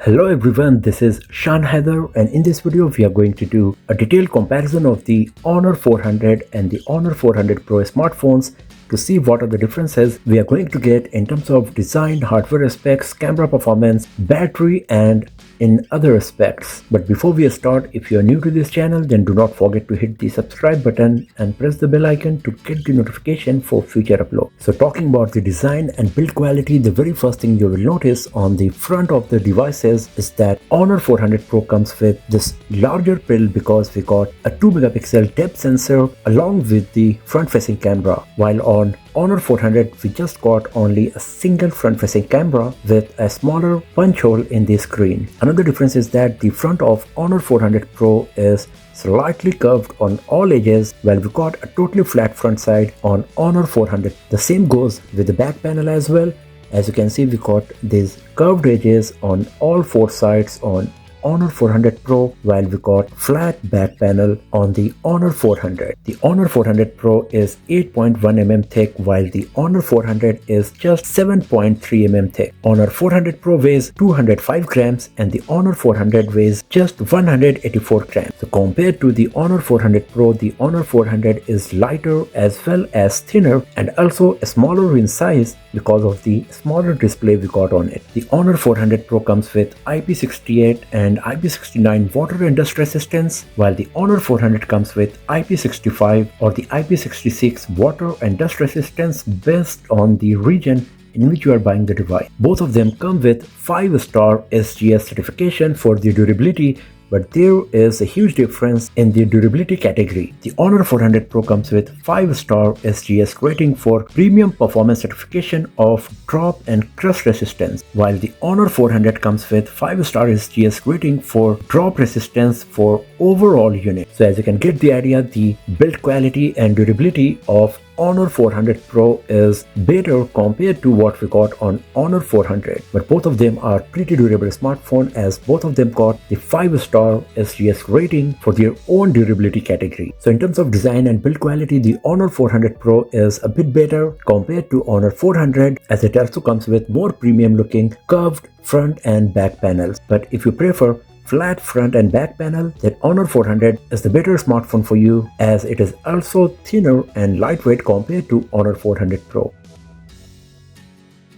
Hello everyone, this is Shan Haider, and in this video we are going to do a detailed comparison of the Honor 400 and the Honor 400 Pro smartphones to see what are the differences we are going to get in terms of design, hardware specs, camera performance, battery and in other aspects. But before we start, if you are new to this channel, then do not forget to hit the subscribe button and press the bell icon to get the notification for future upload. So talking about the design and build quality, the very first thing you will notice on the front of the devices is that Honor 400 Pro comes with this larger build because we got a 2 megapixel depth sensor along with the front facing camera, while on Honor 400 we just got only a single front facing camera with a smaller punch hole in the screen. Another difference is that the front of Honor 400 Pro is slightly curved on all edges, while we got a totally flat front side on Honor 400. The same goes with the back panel as well. As you can see, we got these curved edges on all four sides on Honor 400 Pro, while we got flat back panel on the Honor 400. The Honor 400 Pro is 8.1 mm thick, while the Honor 400 is just 7.3 mm thick. Honor 400 Pro weighs 205 grams and the Honor 400 weighs just 184 grams. So compared to the Honor 400 Pro, the Honor 400 is lighter as well as thinner and also smaller in size because of the smaller display we got on it. The Honor 400 Pro comes with IP68 and IP69 water and dust resistance, while the Honor 400 comes with IP65 or the IP66 water and dust resistance based on the region in which you are buying the device. Both of them come with 5-star SGS certification for the durability, but there is a huge difference in the durability category. The Honor 400 Pro comes with 5-star SGS rating for premium performance certification of drop and crush resistance, while the Honor 400 comes with 5-star SGS rating for drop resistance for overall unit. So as you can get the idea, the build quality and durability of Honor 400 Pro is better compared to what we got on Honor 400, but both of them are pretty durable smartphone as both of them got the 5-star SGS rating for their own durability category. So in terms of design and build quality, the Honor 400 Pro is a bit better compared to Honor 400 as it also comes with more premium looking curved front and back panels. But if you prefer flat front and back panel, then Honor 400 is the better smartphone for you as it is also thinner and lightweight compared to Honor 400 Pro.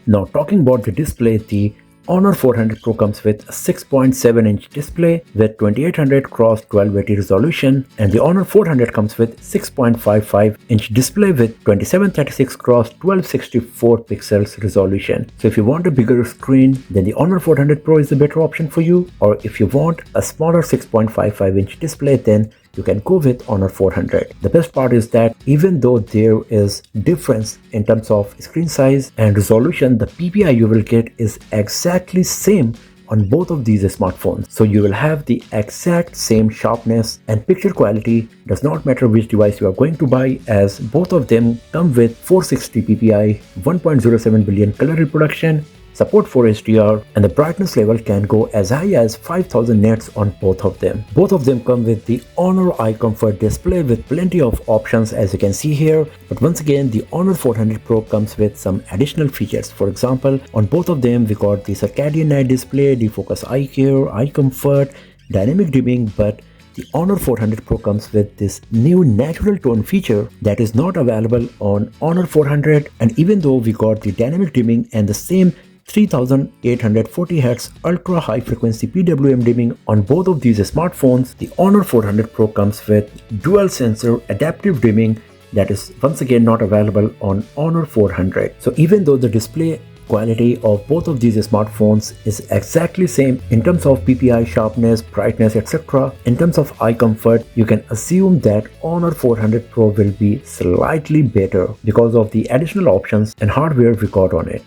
Now talking about the display, the Honor 400 Pro comes with a 6.7-inch display with 2800 x 1280 resolution, and the Honor 400 comes with 6.55-inch display with 2736 x 1264 pixels resolution. So if you want a bigger screen, then the Honor 400 Pro is the better option for you, or if you want a smaller 6.55-inch display, then you can go with Honor 400. The best part is that even though there is difference in terms of screen size and resolution, the PPI you will get is exactly same on both of these smartphones. So you will have the exact same sharpness and picture quality. Does not matter which device you are going to buy, as both of them come with 460 PPI, 1.07 billion color reproduction, support for HDR, and the brightness level can go as high as 5000 nits on both of them. Both of them come with the Honor iComfort display with plenty of options as you can see here, but once again the Honor 400 Pro comes with some additional features. For example, on both of them we got the circadian night display, defocus eye care, iComfort, dynamic dimming, but the Honor 400 Pro comes with this new natural tone feature that is not available on Honor 400, and even though we got the dynamic dimming and the same 3840 Hz ultra high frequency PWM dimming on both of these smartphones, the Honor 400 Pro comes with dual sensor adaptive dimming that is once again not available on Honor 400. So even though the display quality of both of these smartphones is exactly same in terms of PPI, sharpness, brightness, etc., in terms of eye comfort, you can assume that Honor 400 Pro will be slightly better because of the additional options and hardware we got on it.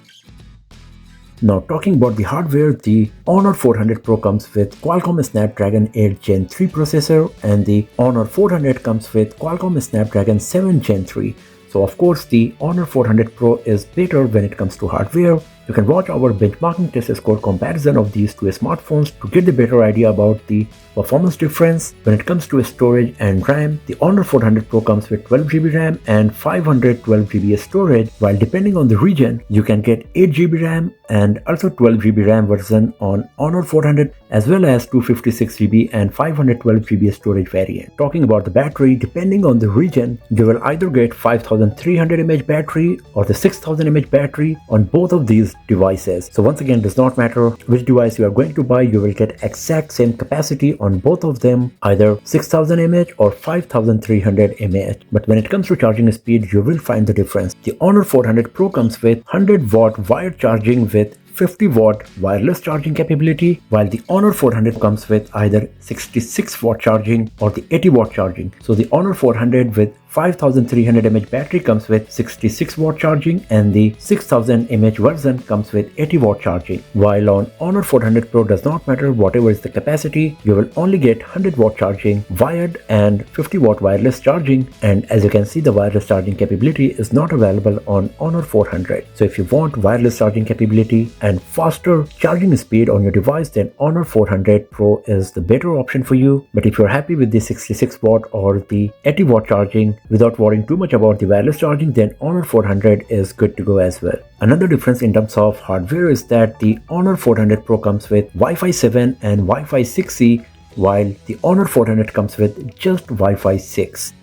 Now talking about the hardware, the Honor 400 Pro comes with Qualcomm Snapdragon 8 Gen 3 processor and the Honor 400 comes with Qualcomm Snapdragon 7 Gen 3. So of course the Honor 400 Pro is better when it comes to hardware. You can watch our benchmarking test score comparison of these two smartphones to get the better idea about the performance difference. When it comes to storage and RAM, the Honor 400 Pro comes with 12GB RAM and 512GB storage, while depending on the region, you can get 8GB RAM and also 12GB RAM version on Honor 400, as well as 256GB and 512GB storage variant. Talking about the battery, depending on the region, you will either get 5300 mAh battery or the 6000 mAh battery on both of these devices. So once again, does not matter which device you are going to buy, you will get exact same capacity on both of them, either 6000 mAh or 5300 mAh. But when it comes to charging speed, you will find the difference. The Honor 400 Pro comes with 100-watt wired charging with 50-watt wireless charging capability, while the Honor 400 comes with either 66-watt charging or the 80-watt charging. So the Honor 400 with 5300 mAh battery comes with 66-watt charging, and the 6000 mAh version comes with 80-watt charging. While on Honor 400 Pro does not matter whatever is the capacity, you will only get 100-watt charging wired and 50-watt wireless charging, and as you can see, the wireless charging capability is not available on Honor 400. So if you want wireless charging capability and faster charging speed on your device, then Honor 400 Pro is the better option for you. But if you're happy with the 66-watt or the 80-watt charging without worrying too much about the wireless charging, then Honor 400 is good to go as well. Another difference in terms of hardware is that the Honor 400 Pro comes with Wi-Fi 7 and Wi-Fi 6E, while the Honor 400 comes with just Wi-Fi 6.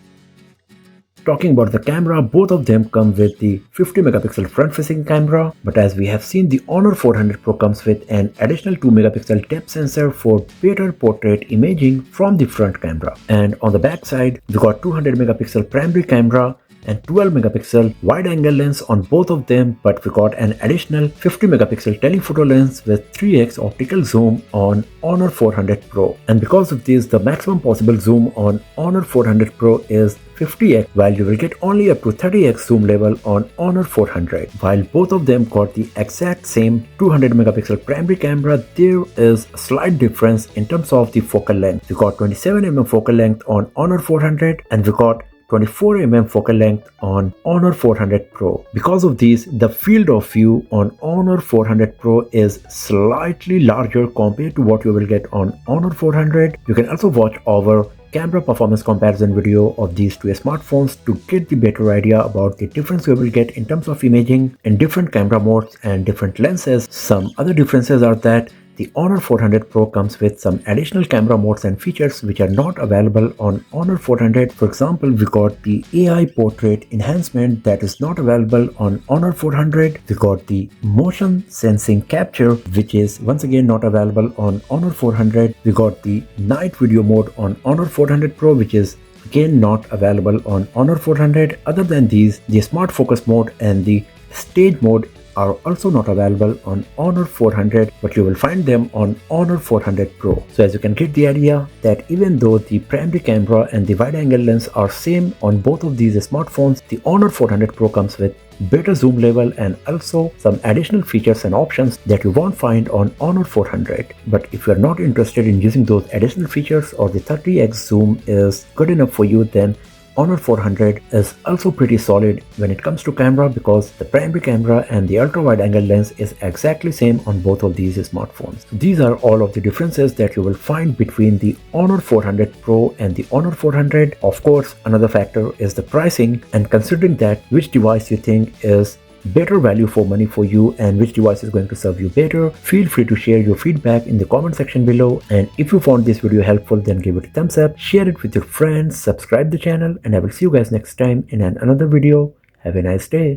Talking about the camera, both of them come with the 50 megapixel front facing camera, but as we have seen, the Honor 400 Pro comes with an additional 2 megapixel depth sensor for better portrait imaging from the front camera. And on the back side, we got 200 megapixel primary camera and 12 megapixel wide angle lens on both of them, but we got an additional 50 megapixel telephoto lens with 3x optical zoom on Honor 400 Pro. And because of this, the maximum possible zoom on Honor 400 Pro is 50x, while you will get only up to 30x zoom level on Honor 400. While both of them got the exact same 200 megapixel primary camera, there is a slight difference in terms of the focal length. We got 27mm focal length on Honor 400 and we got 24mm focal length on Honor 400 Pro. Because of these, the field of view on Honor 400 Pro is slightly larger compared to what you will get on Honor 400. You can also watch our camera performance comparison video of these two smartphones to get the better idea about the difference you will get in terms of imaging in different camera modes and different lenses. Some other differences are that the Honor 400 Pro comes with some additional camera modes and features which are not available on Honor 400. For example, we got the AI portrait enhancement that is not available on Honor 400. We got the motion sensing capture, which is once again not available on Honor 400. We got the night video mode on Honor 400 Pro, which is again not available on Honor 400. Other than these, the smart focus mode and the stage mode are also not available on Honor 400, but you will find them on Honor 400 Pro. So as you can get the idea that even though the primary camera and the wide angle lens are same on both of these smartphones, the Honor 400 Pro comes with better zoom level and also some additional features and options that you won't find on Honor 400. But if you're not interested in using those additional features or the 30x zoom is good enough for you, then Honor 400 is also pretty solid when it comes to camera, because the primary camera and the ultra wide angle lens is exactly same on both of these smartphones. So these are all of the differences that you will find between the Honor 400 Pro and the Honor 400. Of course, another factor is the pricing, and considering that, which device you think is better value for money for you and which device is going to serve you better, feel free to share your feedback in the comment section below. And if you found this video helpful, then give it a thumbs up, share it with your friends, subscribe the channel, and I will see you guys next time in another video. Have a nice day.